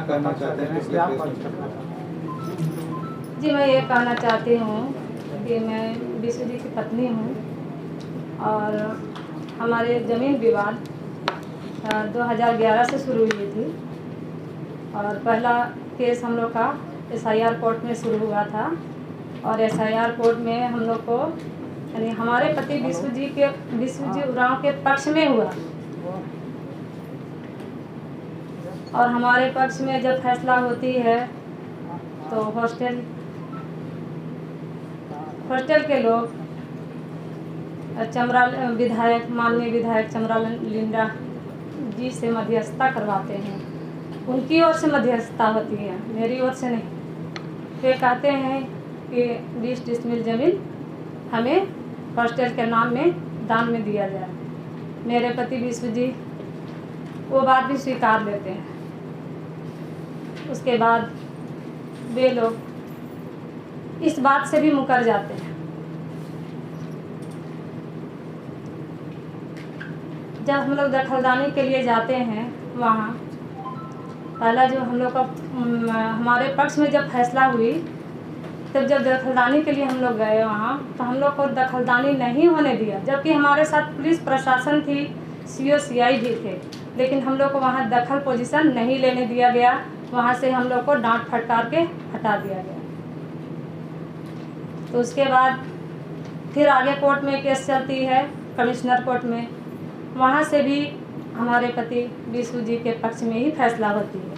कहना चाहते हैं? किस लिए जी, मैं ये कहना चाहती हूँ कि मैं विशु जी की पत्नी हूँ और हमारे ज़मीन विवाद 2011 से शुरू हुई थी और पहला केस हम लोग का SIR कोर्ट में शुरू हुआ था और SIR कोर्ट में हम लोग को यानी हमारे पति विशु जी उरांव के पक्ष में हुआ और हमारे पक्ष में जब फैसला होती है तो हॉस्टल के लोग माननीय विधायक चमरा लिंडा जी से मध्यस्थता करवाते हैं। उनकी ओर से मध्यस्थता होती है, मेरी ओर से नहीं। वे कहते हैं कि 20 डिसमिल ज़मीन हमें हॉस्टल के नाम में दान में दिया जाए। मेरे पति विशु जी वो बात भी स्वीकार लेते हैं। उसके बाद वे लोग इस बात से भी मुकर जाते हैं। जब हम लोग दखलदानी के लिए जाते हैं वहाँ पहला जो हम लोग का हमारे पक्ष में जब फैसला हुई तब जब दखलदानी के लिए हम लोग गए वहाँ तो हम लोग को दखलदानी नहीं होने दिया, जबकि हमारे साथ पुलिस प्रशासन थी, CO CI भी थे, लेकिन हम लोग को वहाँ दखल पोजीशन नहीं लेने दिया गया। वहाँ से हम लोग को डांट फटकार के हटा दिया गया। तो उसके बाद फिर आगे कोर्ट में केस चलती है, कमिश्नर कोर्ट में। वहाँ से भी हमारे पति विशु जी के पक्ष में ही फैसला होती है।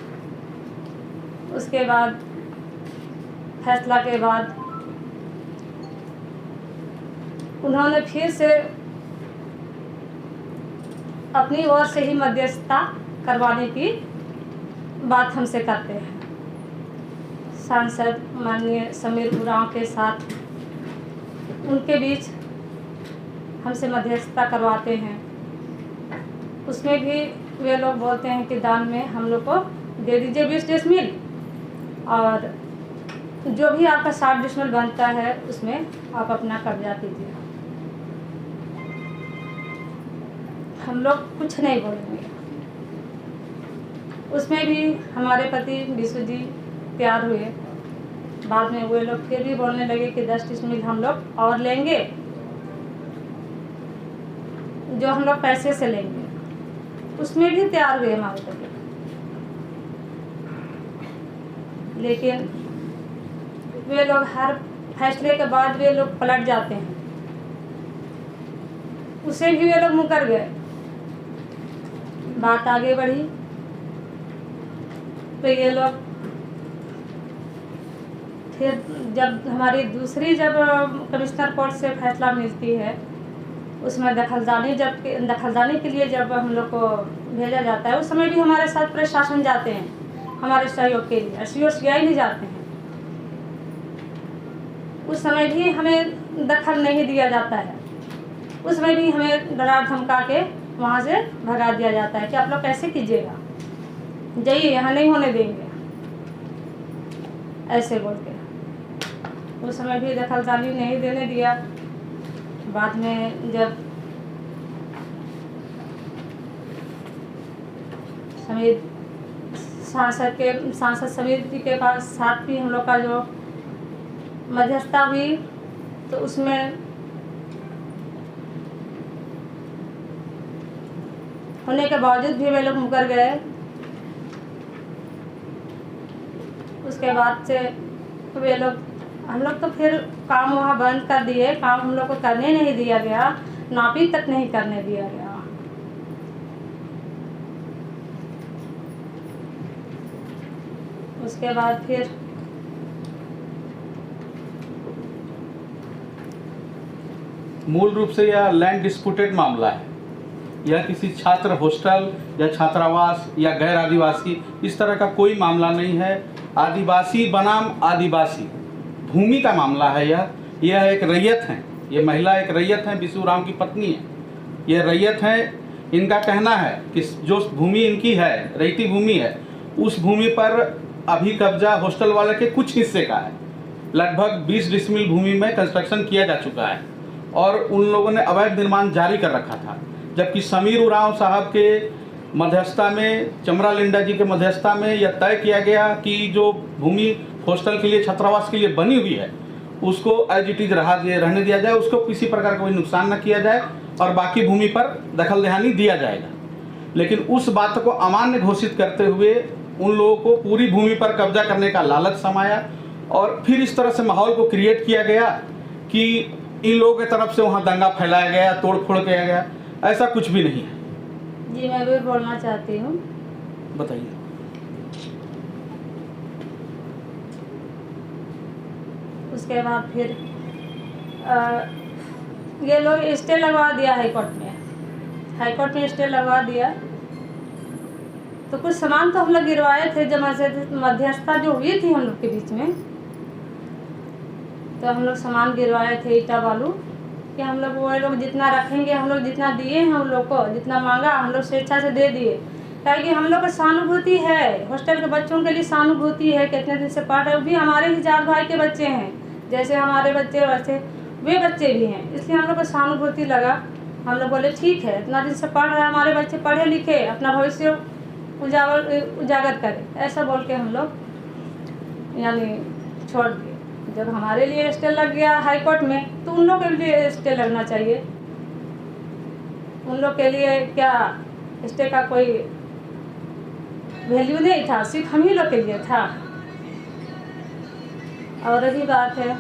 उसके बाद फैसला के बाद उन्होंने फिर से अपनी ओर से ही मध्यस्थता करवाने की बात हमसे करते हैं। सांसद माननीय समीर उरांव के साथ उनके बीच हमसे मध्यस्थता करवाते हैं। उसमें भी वे लोग बोलते हैं कि दान में हम लोग को दे दीजिए 20 डिसमिल और जो भी आपका 60 डिसमिल बनता है उसमें आप अपना कब्जा कीजिए। हम लोग कुछ नहीं बोलेंगे। उसमें भी हमारे पति विशु जी तैयार हुए। बाद में वे लोग फिर भी बोलने लगे कि 10 डिसमिल हम लोग और लेंगे, जो हम लोग पैसे से लेंगे। उसमें भी तैयार हुए हमारे पति, लेकिन वे लोग हर फैसले के बाद वे लोग पलट जाते हैं। उसे भी वे लोग मुकर गए। बात आगे बढ़ी तो ये लोग फिर जब हमारी दूसरी कमिश्नर कोर्ट से फैसला मिलती है, उसमें दखलदानी के लिए जब हम लोग को भेजा जाता है, उस समय भी हमारे साथ प्रशासन जाते हैं हमारे सहयोग के लिए। CO CI नहीं जाते हैं। उस समय भी हमें दखल नहीं दिया जाता है। उस समय भी हमें डरा धमका के वहाँ से भगा दिया जाता है कि आप लोग कैसे कीजिएगा, जाइए, यहाँ नहीं होने देंगे, ऐसे बोल के। उस समय भी दखलदानी नहीं देने दिया। बाद में जब सांसद समीर जी के पास साथ भी हम लोग का जो मध्यस्थता हुई तो उसमें होने के बावजूद भी वे लोग मुकर गए। उसके बाद से वे लोग हम लोग तो फिर काम वहाँ बंद कर दिए। काम हम लोग को करने नहीं दिया गया, नापी तक नहीं करने दिया गया। उसके बाद फिर मूल रूप से यह लैंड डिस्प्यूटेड मामला है। यह किसी छात्र हॉस्टल या छात्रावास या गैर आदिवासी इस तरह का कोई मामला नहीं है। आदिवासी बनाम आदिवासी भूमि का मामला है। यह एक रैयत है। ये महिला एक रैयत है, विशु उरांव की पत्नी है। ये रैयत है। इनका कहना है कि जो भूमि इनकी है, रैयती भूमि है, उस भूमि पर अभी कब्जा हॉस्टल वाले के कुछ हिस्से का है। लगभग 20 डिसमिल भूमि में कंस्ट्रक्शन किया जा चुका है और उन लोगों ने अवैध निर्माण जारी कर रखा था, जबकि समीर उरांव साहब के मध्यस्थता में, चमरा लिंडा जी के मध्यस्थता में यह तय किया गया कि जो भूमि हॉस्टल के लिए, छात्रावास के लिए बनी हुई है उसको एज इट इज रहने दिया जाए, उसको किसी प्रकार का कोई नुकसान न किया जाए और बाकी भूमि पर दखल देहानी दिया जाएगा। लेकिन उस बात को अमान्य घोषित करते हुए उन लोगों को पूरी भूमि पर कब्जा करने का लालच समाया और फिर इस तरह से माहौल को क्रिएट किया गया कि इन लोगों की तरफ से वहाँ दंगा फैलाया गया, तोड़ फोड़ किया गया। ऐसा कुछ भी नहीं है। जी मैं भी बोलना चाहती हूँ। बताइए। उसके बाद फिर ये लोग स्टे लगवा दिया हाईकोर्ट में स्टे लगवा दिया। तो कुछ सामान तो हम लोग गिरवाए थे जब मध्यस्थता जो हुई थी हम लोग के बीच में, तो हम लोग सामान गिरवाए थे ईटा बालू कि हम लोग वो लोग जितना रखेंगे, हम लोग जितना दिए हैं उन लोग को, जितना मांगा हम लोग स्वेच्छा से दे दिए। क्योंकि हम लोग को सहानुभूति है, हॉस्टल के बच्चों के लिए सहानुभूति है, कितने दिन से पढ़ रहे, वो भी हमारे ही जात भाई के बच्चे हैं, जैसे हमारे बच्चे वैसे वे बच्चे भी हैं, इसलिए हम लोग को सहानुभूति लगा। हम लोग बोले ठीक है, इतना दिन से पढ़ रहे हैं हमारे बच्चे, पढ़े लिखे अपना भविष्य उजागर करें, ऐसा बोल के हम लोग यानी छोड़ दिए। जब हमारे लिए स्टे लग गया हाई कोर्ट में, तो उन लोग के लिए स्टे लगना चाहिए। उन लोग के लिए क्या स्टे का कोई वैल्यू नहीं था, सिर्फ हम ही लोग के लिए था। और रही बात है,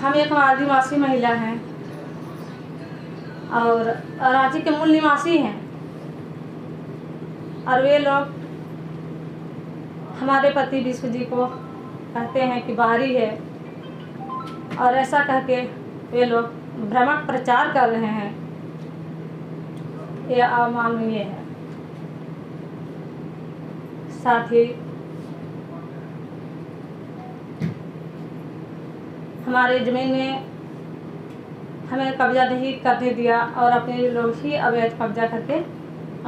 हम एक आदिवासी महिला हैं और रांची के मूल निवासी हैं, और वे लोग हमारे पति विश्व जी को कहते हैं कि बाहरी है, और ऐसा कह के वे लोग भ्रामक प्रचार कर रहे हैं। यह अमानवीय है। साथ ही हमारे ज़मीन में हमें कब्जा नहीं करने दिया और अपने लोग ही अवैध कब्जा करके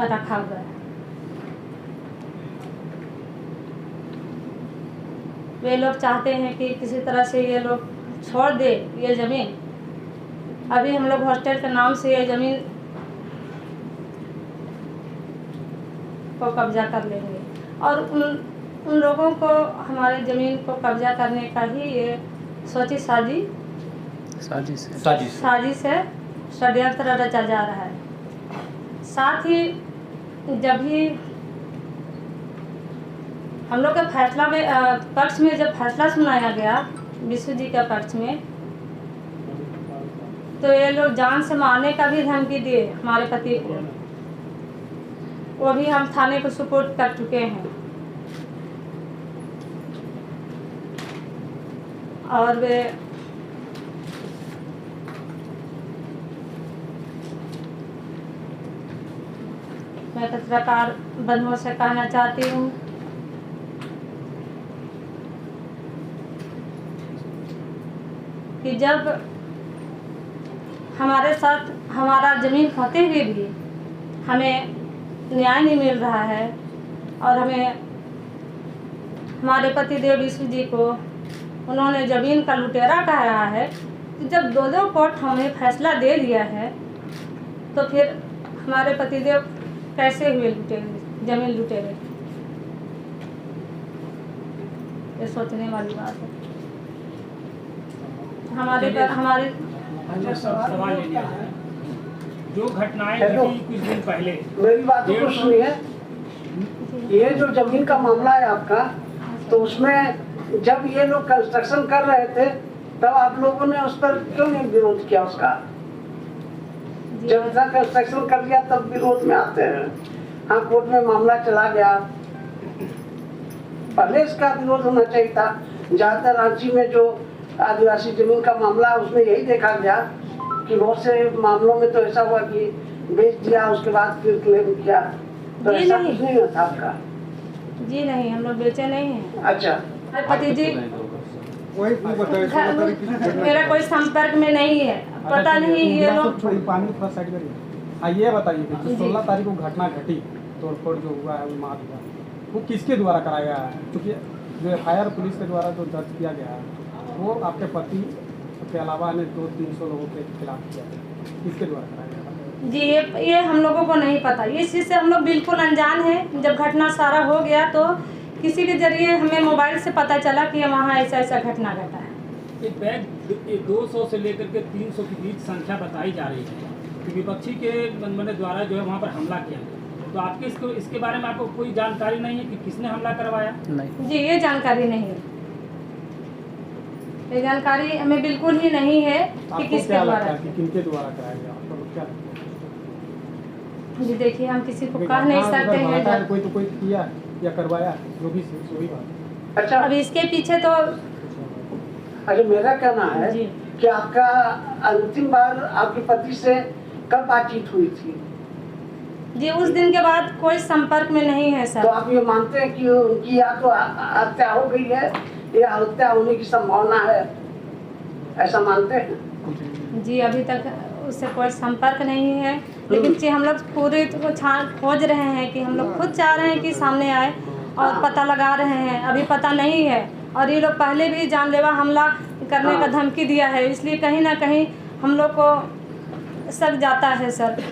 रखा हुआ है। वे लोग चाहते हैं कि किसी तरह से ये लोग छोड़ दे ये ज़मीन। अभी हम लोग हॉस्टल के नाम से ये ज़मीन को कब्जा कर लेंगे, और उन लोगों को हमारे ज़मीन को कब्जा करने का ही ये सोची साजिश है, षड्यंत्र रचा जा रहा है। साथ ही जब भी हम लोग के फैसला में पक्ष में जब फैसला सुनाया गया विश्व जी के पक्ष में, तो ये लोग जान से मारने का भी धमकी दिए हमारे पति को। वो भी हम थाने को सुपुर्द कर चुके हैं। और वे मैं पत्रकार बंधुओं से कहना चाहती हूँ कि जब हमारे साथ हमारा ज़मीन होते हुए भी हमें न्याय नहीं मिल रहा है, और हमें हमारे पति देव विश्व जी को उन्होंने ज़मीन का लुटेरा कहा है, तो जब दो कोर्ट हमें फैसला दे दिया है, तो फिर हमारे पतिदेव कैसे हुए लुटेरे, ज़मीन लुटेरे? ये सोचने वाली बात है। हमारे सवाल लिया है जो घटनाएं घटी कुछ दिन पहले। मेरी बात तो सुनिए, ये जो जमीन का मामला है आपका, तो उसमें जब ये लोग कंस्ट्रक्शन कर रहे थे तब आप लोगों ने उस पर क्यों नहीं विरोध किया उसका? जब ऐसा कंस्ट्रक्शन कर लिया तब विरोध में आते हैं। हाँ, कोर्ट में मामला चला गया, पहले इसका विरोध होना चाहिए था। ज्यादातर रांची में जो आदिवासी जमीन का मामला है उसमें यही देखा गया कि बहुत से मामलों में तो ऐसा हुआ कि बेच दिया, उसके बाद फिर क्लेम किया, तो ऐसा कुछ नहीं होता आपका? जी नहीं, हम लोग बेचे नहीं हैं। अच्छा, पति जी मेरा कोई संपर्क में नहीं है, पता नहीं ये लोग। पानी थोड़ा साइड करिए। ये बताइए कि 16 तारीख को घटना घटी, तोड़फोड़ जो हुआ है, मार हुआ, वो किसके द्वारा कराया गया है? क्योंकि जो FIR पुलिस के द्वारा जो दर्ज किया गया है वो आपके पति के अलावा अन्य 200-300 लोगों के खिलाफ किया है, किसके द्वारा कराया गया? जी ये हम लोगों को नहीं पता, इस चीज़ से हम लोग बिल्कुल अनजान हैं। जब घटना सारा हो गया तो किसी के जरिए हमें मोबाइल से पता चला कि वहाँ ऐसा ऐसा घटना घटा है। एक बैग 200 से लेकर के 300 के बीच संख्या बताई जा रही है कि विपक्षी के मनमाने द्वारा जो है वहाँ पर हमला किया गया। तो आपके इसके बारे में आपको कोई जानकारी नहीं है कि किसने हमला करवाया? नहीं जी ये जानकारी नहीं है, ये जानकारी हमें बिल्कुल ही नहीं है कि आपको किसके क्या द्वारा। लगता है कि किनके द्वारा कराया गया? आपको क्या लगता है? जी देखिए हम किसी को कोई कह नहीं घटना सकते अगर हैं घटा है, जब कोई तो कोई किया या करवाया, जो भी वही बात अच्छा अब इसके पीछे तो अच्छा, मेरा कहना है जी। कि आपका अंतिम बार आपके पति से कब बातचीत हुई थी? जी उस दिन के बाद कोई संपर्क में नहीं है तो सर। आप ये मानते हैं कि उनकी या तो हत्या हो गई है या हत्या होने की संभावना है, ऐसा मानते हैं? जी अभी तक उससे कोई संपर्क नहीं है, लेकिन जी हम लोग पूरी खोज रहे हैं कि हम लोग खुद चाह रहे हैं कि सामने आए और पता लगा रहे हैं, अभी पता नहीं है। और ये लोग पहले भी जानलेवा हमला करने का धमकी दिया है, इसलिए कहीं ना कहीं हम लोग को शक जाता है सर।